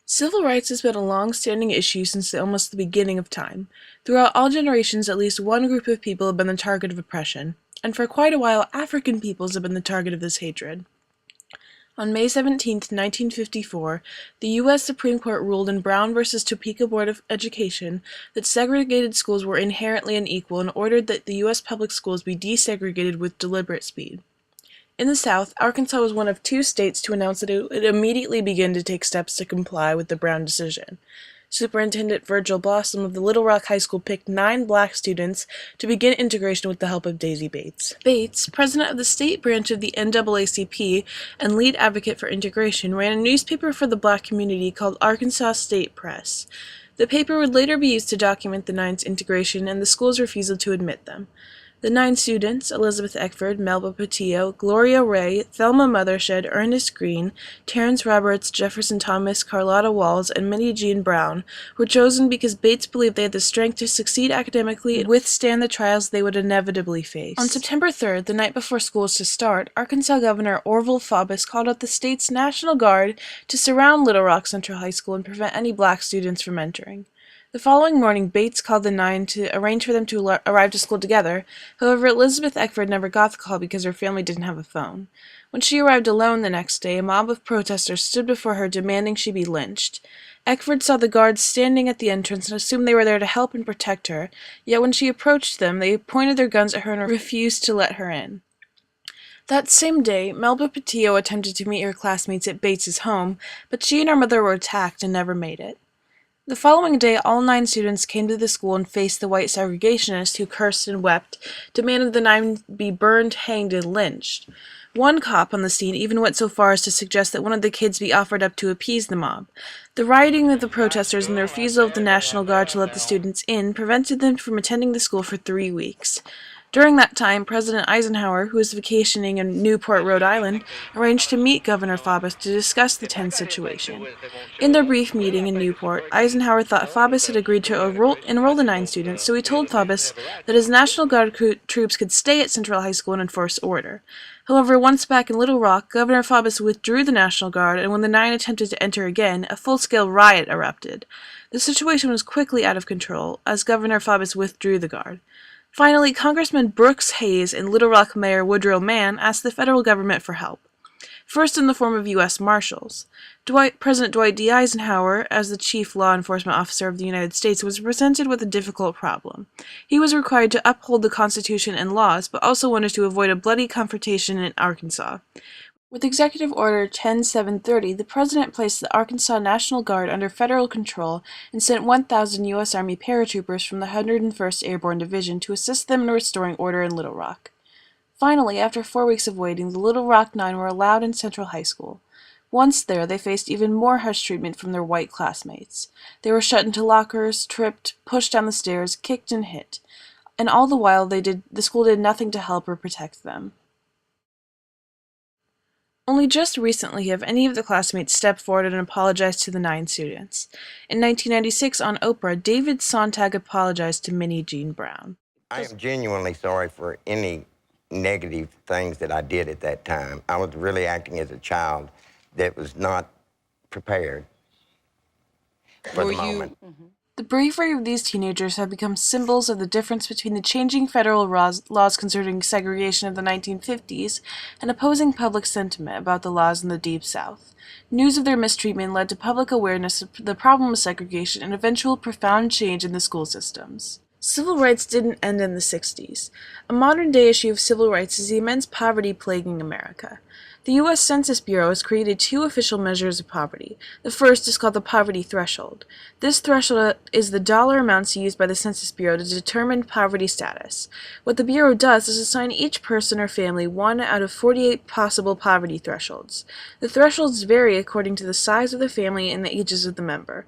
Civil rights has been a long-standing issue since almost the beginning of time. Throughout all generations, at least one group of people have been the target of oppression, and for quite a while, African peoples have been the target of this hatred. On May 17, 1954, the U.S. Supreme Court ruled in Brown v. Topeka Board of Education that segregated schools were inherently unequal and ordered that the U.S. public schools be desegregated with deliberate speed. In the South, Arkansas was one of two states to announce that it would immediately begin to take steps to comply with the Brown decision. Superintendent Virgil Blossom of the Little Rock High School picked 9 black students to begin integration with the help of Daisy Bates. Bates, president of the state branch of the NAACP and lead advocate for integration, ran a newspaper for the black community called Arkansas State Press. The paper would later be used to document the Nine's integration and the school's refusal to admit them. The 9 students, Elizabeth Eckford, Melba Patillo, Gloria Ray, Thelma Mothershed, Ernest Green, Terrence Roberts, Jefferson Thomas, Carlotta Walls, and Minnie Jean Brown, were chosen because Bates believed they had the strength to succeed academically and withstand the trials they would inevitably face. On September 3rd, the night before school was to start, Arkansas Governor Orville Faubus called out the state's National Guard to surround Little Rock Central High School and prevent any black students from entering. The following morning, Bates called the 9 to arrange for them to arrive to school together. However, Elizabeth Eckford never got the call because her family didn't have a phone. When she arrived alone the next day, a mob of protesters stood before her demanding she be lynched. Eckford saw the guards standing at the entrance and assumed they were there to help and protect her, yet when she approached them, they pointed their guns at her and refused to let her in. That same day, Melba Patillo attempted to meet her classmates at Bates's home, but she and her mother were attacked and never made it. The following day, all 9 students came to the school and faced the white segregationists who cursed and wept, demanding the 9 be burned, hanged, and lynched. One cop on the scene even went so far as to suggest that one of the kids be offered up to appease the mob. The rioting of the protesters and the refusal of the National Guard to let the students in prevented them from attending the school for 3 weeks. During that time, President Eisenhower, who was vacationing in Newport, Rhode Island, arranged to meet Governor Faubus to discuss the tense situation. In their brief meeting in Newport, Eisenhower thought Faubus had agreed to enroll the 9 students, so he told Faubus that his National Guard troops could stay at Central High School and enforce order. However, once back in Little Rock, Governor Faubus withdrew the National Guard, and when the 9 attempted to enter again, a full-scale riot erupted. The situation was quickly out of control, as Governor Faubus withdrew the Guard. Finally, Congressman Brooks Hayes and Little Rock Mayor Woodrow Mann asked the federal government for help, first in the form of U.S. Marshals. President Dwight D. Eisenhower, as the chief law enforcement officer of the United States, was presented with a difficult problem. He was required to uphold the Constitution and laws, but also wanted to avoid a bloody confrontation in Arkansas. With Executive Order 10730, the President placed the Arkansas National Guard under federal control and sent 1,000 U.S. Army paratroopers from the 101st Airborne Division to assist them in restoring order in Little Rock. Finally, after 4 weeks of waiting, the Little Rock 9 were allowed in Central High School. Once there, they faced even more harsh treatment from their white classmates. They were shut into lockers, tripped, pushed down the stairs, kicked and hit. And all the while, the school did nothing to help or protect them. Only just recently have any of the classmates stepped forward and apologized to the 9 students. In 1996, on Oprah, David Sontag apologized to Minnie Jean Brown. I am genuinely sorry for any negative things that I did at that time. I was really acting as a child that was not prepared for the moment. The bravery of these teenagers have become symbols of the difference between the changing federal laws concerning segregation of the 1950s and opposing public sentiment about the laws in the Deep South. News of their mistreatment led to public awareness of the problem of segregation and eventual profound change in the school systems. Civil rights didn't end in the 60s. A modern-day issue of civil rights is the immense poverty plaguing America. The U.S. Census Bureau has created 2 official measures of poverty. The first is called the poverty threshold. This threshold is the dollar amounts used by the Census Bureau to determine poverty status. What the Bureau does is assign each person or family 1 out of 48 possible poverty thresholds. The thresholds vary according to the size of the family and the ages of the member.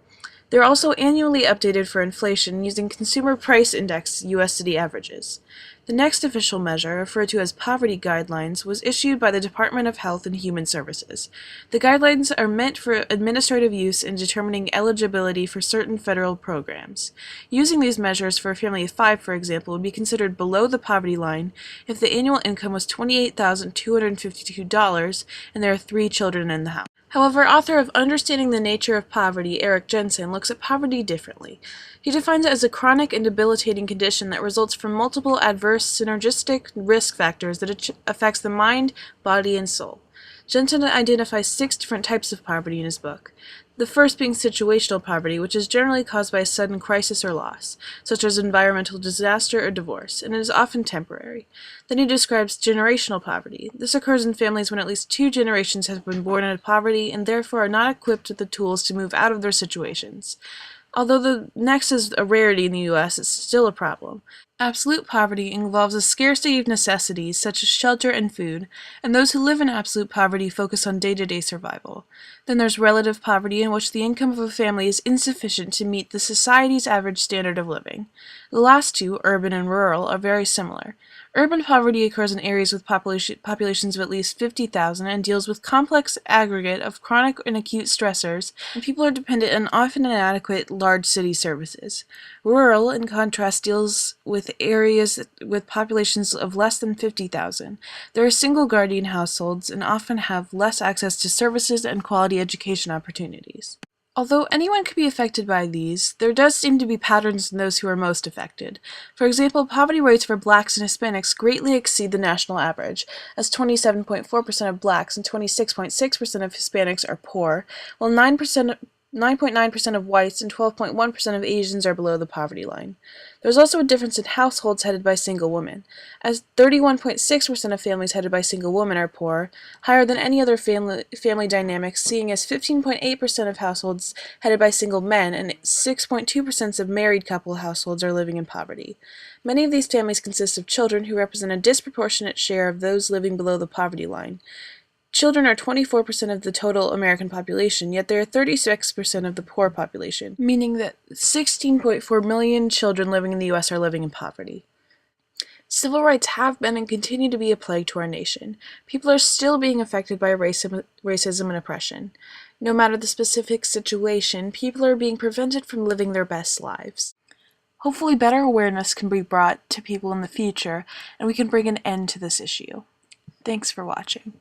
They are also annually updated for inflation using Consumer Price Index U.S. city averages. The next official measure, referred to as Poverty Guidelines, was issued by the Department of Health and Human Services. The guidelines are meant for administrative use in determining eligibility for certain federal programs. Using these measures for a family of 5, for example, would be considered below the poverty line if the annual income was $28,252 and there are 3 children in the house. However, author of Understanding the Nature of Poverty, Eric Jensen, looks at poverty differently. He defines it as a chronic and debilitating condition that results from multiple adverse synergistic risk factors that affects the mind, body, and soul. Jensen identifies 6 different types of poverty in his book. The first being situational poverty, which is generally caused by a sudden crisis or loss, such as environmental disaster or divorce, and it is often temporary. Then he describes generational poverty. This occurs in families when at least 2 generations have been born into poverty and therefore are not equipped with the tools to move out of their situations. Although the next is a rarity in the U.S., it's still a problem. Absolute poverty involves a scarcity of necessities such as shelter and food, and those who live in absolute poverty focus on day-to-day survival. Then there's relative poverty, in which the income of a family is insufficient to meet the society's average standard of living. The last two, urban and rural, are very similar. Urban poverty occurs in areas with populations of at least 50,000 and deals with complex aggregate of chronic and acute stressors, and people are dependent on often inadequate large city services. Rural, in contrast, deals with areas with populations of less than 50,000. There are single guardian households and often have less access to services and quality education opportunities. Although anyone could be affected by these, there does seem to be patterns in those who are most affected. For example, poverty rates for blacks and Hispanics greatly exceed the national average, as 27.4% of blacks and 26.6% of Hispanics are poor, while 9.9% of whites and 12.1% of Asians are below the poverty line. There's also a difference in households headed by single women, as 31.6% of families headed by single women are poor, higher than any other family dynamics, seeing as 15.8% of households headed by single men and 6.2% of married couple households are living in poverty. Many of these families consist of children who represent a disproportionate share of those living below the poverty line. Children are 24% of the total American population, yet they are 36% of the poor population, meaning that 16.4 million children living in the U.S. are living in poverty. Civil rights have been and continue to be a plague to our nation. People are still being affected by racism and oppression. No matter the specific situation, people are being prevented from living their best lives. Hopefully better awareness can be brought to people in the future, and we can bring an end to this issue. Thanks for watching.